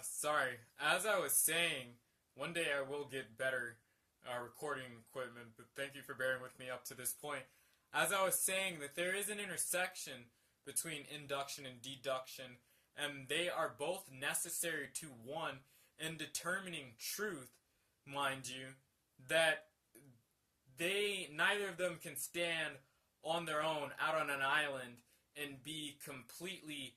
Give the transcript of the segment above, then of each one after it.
Sorry. As I was saying, one day I will get better recording equipment, but thank you for bearing with me up to this point. As I was saying, that there is an intersection between induction and deduction, and they are both necessary to one in determining truth, mind you, that neither of them can stand on their own out on an island and be completely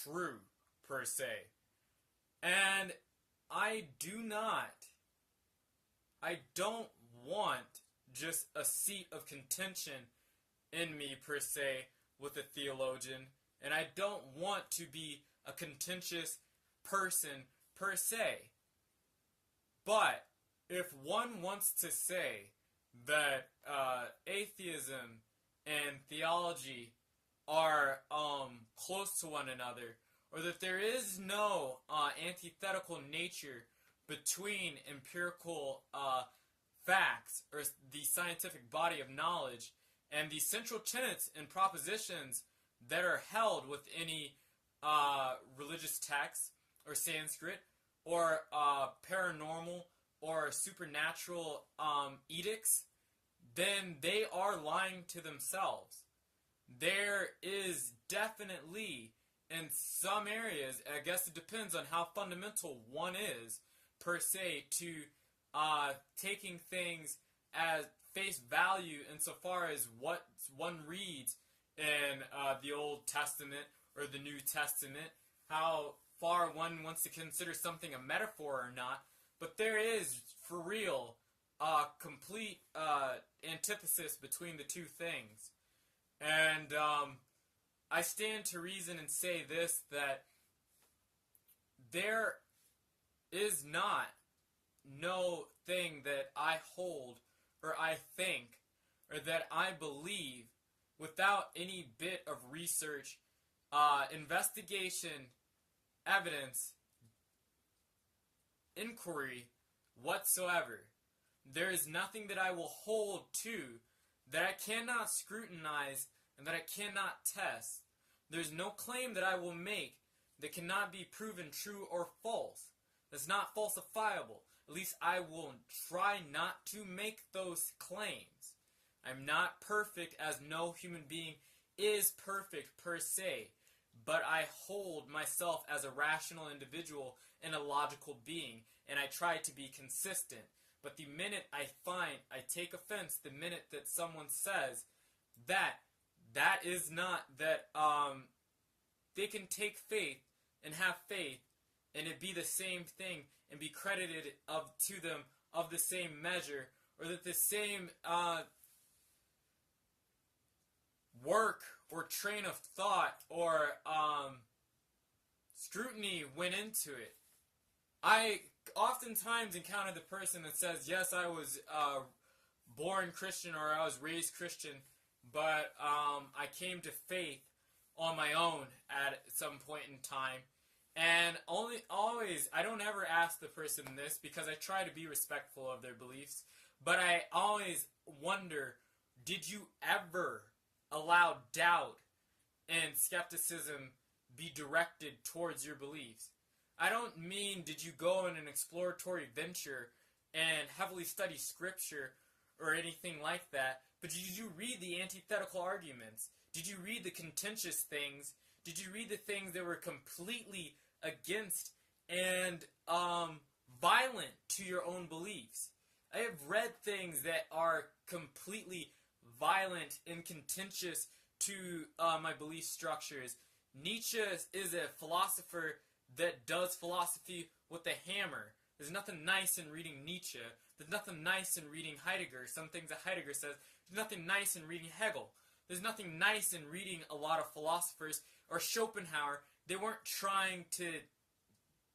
true, per se. And I don't want just a seat of contention in me, per se, with a theologian, and I don't want to be a contentious person, per se. But if one wants to say that atheism and theology are close to one another, or that there is no antithetical nature between empirical facts, or the scientific body of knowledge, and the central tenets and propositions that are held with any religious text, or Sanskrit, or paranormal, or supernatural edicts, then they are lying to themselves. There is definitely, in some areas, I guess it depends on how fundamental one is, per se, to taking things as face value insofar as what one reads in the Old Testament or the New Testament, how far one wants to consider something a metaphor or not. But there is, for real, a complete antithesis between the two things. And I stand to reason and say this, that there is no thing that I hold, or I think, or that I believe without any bit of research, investigation, evidence, inquiry whatsoever. There is nothing that I will hold to that I cannot scrutinize and that I cannot test. There's no claim that I will make that cannot be proven true or false. That's not falsifiable. At least I will try not to make those claims. I'm not perfect, as no human being is perfect per se, but I hold myself as a rational individual and a logical being, and I try to be consistent. But the minute I take offense the minute that someone says that is not, that they can take faith and have faith and it be the same thing and be credited to them of the same measure, or that the same work or train of thought or scrutiny went into it. I oftentimes encounter the person that says, yes, I was born Christian or I was raised Christian, but I came to faith on my own at some point in time. And I don't ever ask the person this because I try to be respectful of their beliefs, but I always wonder, did you ever allow doubt and skepticism be directed towards your beliefs? I don't mean did you go on an exploratory venture and heavily study scripture or anything like that, but did you read the antithetical arguments? Did you read the contentious things? Did you read the things that were completely against and violent to your own beliefs? I have read things that are completely violent and contentious to my belief structures. Nietzsche is a philosopher that does philosophy with a hammer. There's nothing nice in reading Nietzsche. There's nothing nice in reading Heidegger. Some things that Heidegger says. There's nothing nice in reading Hegel. There's nothing nice in reading a lot of philosophers, or Schopenhauer. They weren't trying to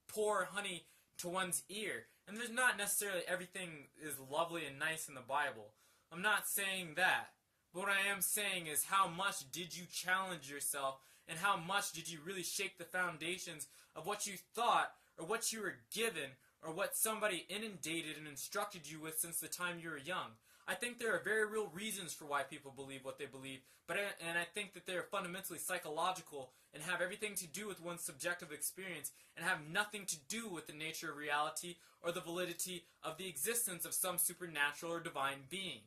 pour honey to one's ear. And there's not necessarily everything is lovely and nice in the Bible. I'm not saying that. But what I am saying is, how much did you challenge yourself, and how much did you really shake the foundations of what you thought, or what you were given, or what somebody inundated and instructed you with since the time you were young? I think there are very real reasons for why people believe what they believe, and I think that they are fundamentally psychological and have everything to do with one's subjective experience and have nothing to do with the nature of reality or the validity of the existence of some supernatural or divine being.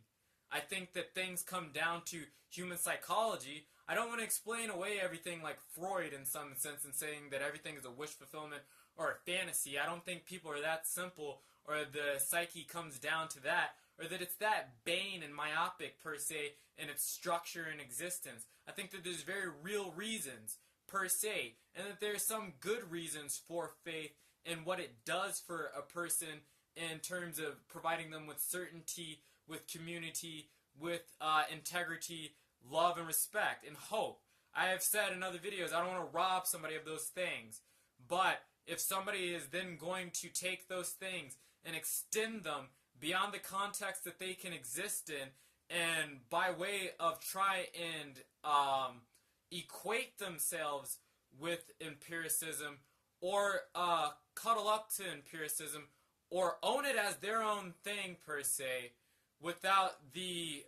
I think that things come down to human psychology. I don't want to explain away everything like Freud in some sense and saying that everything is a wish fulfillment or a fantasy. I don't think people are that simple, or the psyche comes down to that, or that it's that vain and myopic per se in its structure and existence. I think that there's very real reasons per se, and that there's some good reasons for faith in what it does for a person in terms of providing them with certainty, with community, with integrity, love and respect, and hope. I have said in other videos, I don't want to rob somebody of those things, but if somebody is then going to take those things and extend them beyond the context that they can exist in, and by way of try and equate themselves with empiricism, or cuddle up to empiricism, or own it as their own thing per se, without the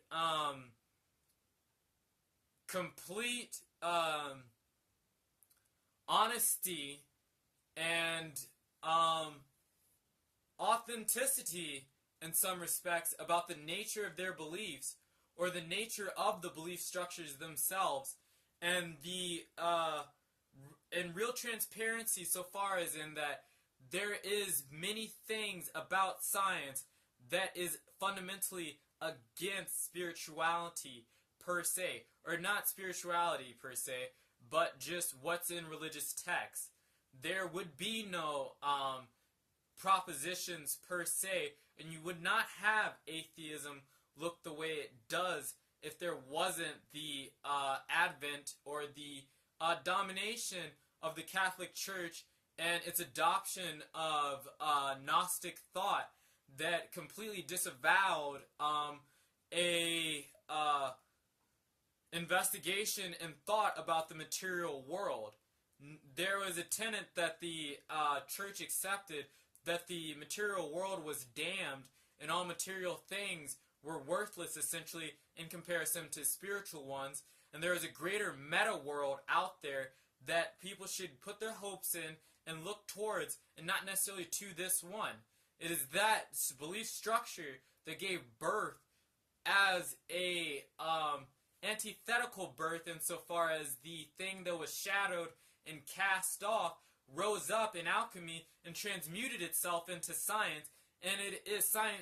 complete honesty and authenticity in some respects about the nature of their beliefs, or the nature of the belief structures themselves, and the and real transparency so far as in that there is many things about science that is fundamentally against spirituality per se, or not spirituality per se, but just what's in religious texts. There would be no propositions per se, and you would not have atheism look the way it does if there wasn't the advent or the domination of the Catholic Church and its adoption of Gnostic thought that completely disavowed a investigation and thought about the material world. There was a tenet that the church accepted, that the material world was damned and all material things were worthless essentially in comparison to spiritual ones, and there is a greater meta world out there that people should put their hopes in and look towards, and not necessarily to this one. It is that belief structure that gave birth as a antithetical birth, insofar as the thing that was shadowed and cast off rose up in alchemy and transmuted itself into science, and it is science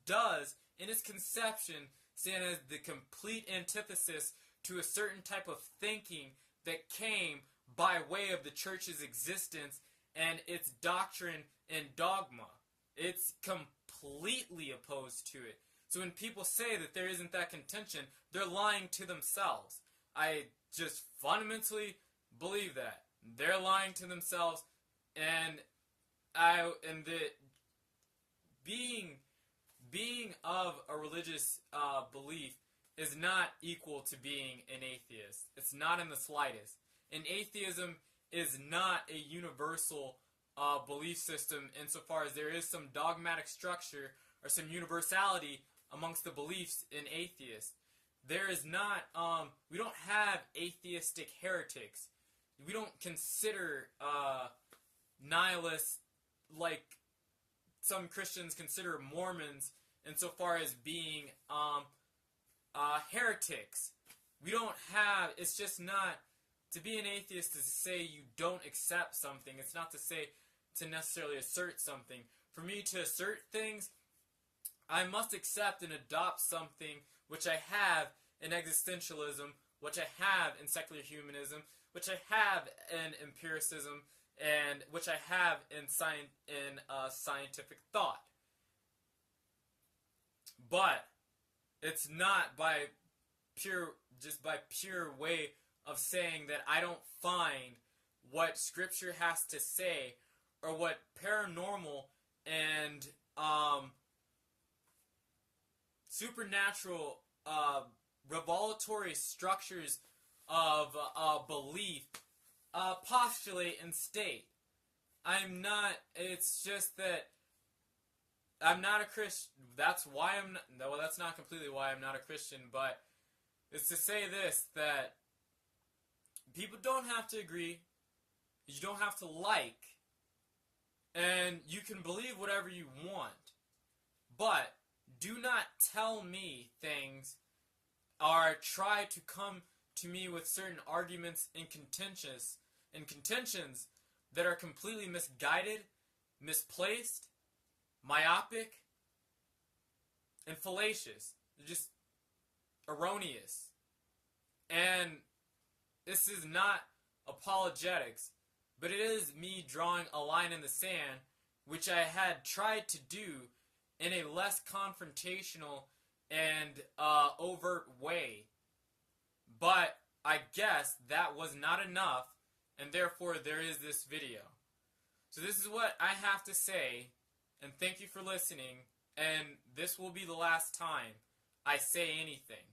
does in its conception stand as the complete antithesis to a certain type of thinking that came by way of the church's existence and its doctrine and dogma. It's completely opposed to it. So when people say that there isn't that contention, they're lying to themselves. I just fundamentally believe that. They're lying to themselves, and that being of a religious belief is not equal to being an atheist. It's not in the slightest. And atheism is not a universal belief system insofar as there is some dogmatic structure or some universality amongst the beliefs in atheists. There is not, we don't have atheistic heretics. We don't consider nihilists like some Christians consider Mormons insofar as being heretics. We don't have, it's just not, to be an atheist is to say you don't accept something. It's not to say to necessarily assert something. For me to assert things, I must accept and adopt something which I have in existentialism, which I have in secular humanism, which I have in empiricism, and which I have in scientific thought. But it's not by pure way of saying that I don't find what Scripture has to say, or what paranormal and supernatural revelatory structures of belief postulate and state. I'm not, it's just that I'm not a Christian. That's why I'm not, well, that's not completely why I'm not a Christian, but it's to say this, that people don't have to agree. You don't have to like. And you can believe whatever you want. But do not tell me things or try to come to me with certain arguments and contentions that are completely misguided, misplaced, myopic, and fallacious. They're just erroneous. And this is not apologetics, but it is me drawing a line in the sand, which I had tried to do in a less confrontational and overt way. But I guess that was not enough, and therefore there is this video. So this is what I have to say, and thank you for listening, and this will be the last time I say anything.